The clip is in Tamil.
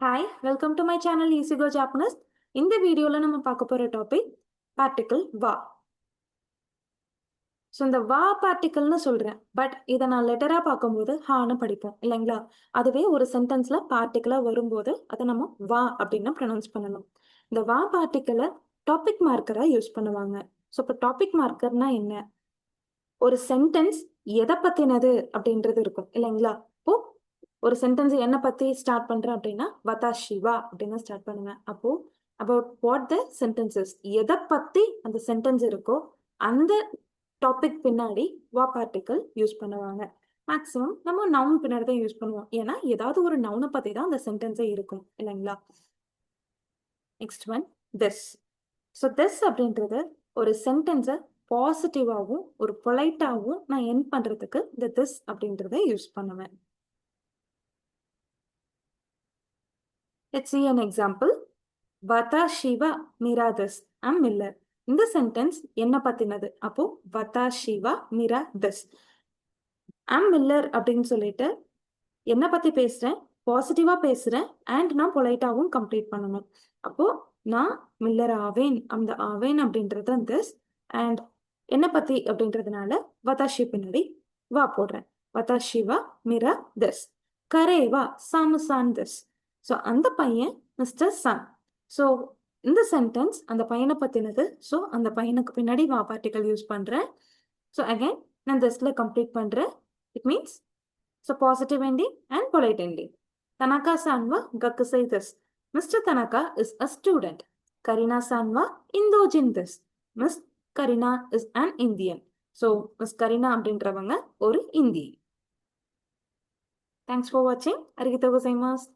Hi, welcome to my channel Easy Go Japanese. இந்த வீடியோல நம்ம பார்க்க போற டாபிக் பார்ட்டிகிள் வா. ஸோ இந்த வா பார்ட்டிகிள்னு சொல்றேன், பட் இதை நான் லெட்டரா பார்க்கும்போது ஹான்னு படிப்போம் இல்லைங்களா? அதுவே ஒரு சென்டென்ஸ்ல பார்ட்டிகிளா வரும்போது அதை நம்ம வா அப்படின்னு ப்ரொனவுன்ஸ் பண்ணணும். இந்த வா பார்ட்டிகிளை டாபிக் மார்க்கரா யூஸ் பண்ணுவாங்க. ஸோ இப்போ டாபிக் மார்க்கர்னா என்ன? ஒரு சென்டென்ஸ் எதை பத்தினது அப்படின்றது இருக்கும் இல்லைங்களா? இப்போ ஒரு சென்டென்ஸ் என்ன பத்தி ஸ்டார்ட் பண்றேன் அப்படின்னா வதாஷி வா அப்படின்னு ஸ்டார்ட் பண்ணுவேன். அப்போ அபவுட் வாட் த சென்டென்சஸ், எதை பத்தி அந்த சென்டென்ஸ் இருக்கோ அந்த டாபிக் பின்னாடி வா பார்ட்டிகல் யூஸ் பண்ணுவாங்க. மேக்ஸிமம் நம்ம நவுன் பின்னாடி தான் யூஸ் பண்ணுவோம், ஏன்னா ஏதாவது ஒரு நவுனை பத்தி தான் அந்த சென்டென்ஸே இருக்கும் இல்லைங்களா? Next one this. So this அப்படின்றது ஒரு சென்டென்ஸை பாசிட்டிவாகவும் ஒரு பொலைட்டாகவும் நான் என் பண்றதுக்கு இந்த திஸ் அப்படின்றத யூஸ் பண்ணுவேன். Let's see an example. Watashi wa mira this. I'm Miller. இந்த சென்டென்ஸ் என்ன பத்தினது? அப்போ watashi wa mira this. I'm Miller அப்படின்னு சொல்லிட்டு என்ன பத்தி பேசுறேன்? பாசிட்டிவா பேசுறேன் அண்ட் நான் பொலைட்டாவும் கம்ப்ளீட் பண்ணணும். அப்போ நான் மில்லர் ஆவேன், அந்த ஆவேன் அப்படின்றது திஸ் அண்ட் என்ன பத்தி அப்படின்றதுனால வதாஷி பின்னாடி வா போடுறேன். வதாஷி வா மிரா திஸ். கரேவா சாமுசான் திஸ். ஸோ அந்த பையன் மிஸ்டர் சன். ஸோ இந்த சென்டென்ஸ் அந்த பையனை பத்தினது. ஸோ அந்த பையனுக்கு பின்னாடி வா பார்ட்டிகல் யூஸ் பண்றேன். ஸோ அகைன் நான் திஸ்ல கம்ப்ளீட் பண்றேன். It means so positive ending and polite ending. Tanaka-san wa gakusei desu. Mr. Tanaka is a student. Karina-san wa Indojin desu. Miss Karina is an Indian. So Miss Karina அப்படின்றவங்க ஒரு Hindi. Thanks for watching. Arigatou gozaimasu.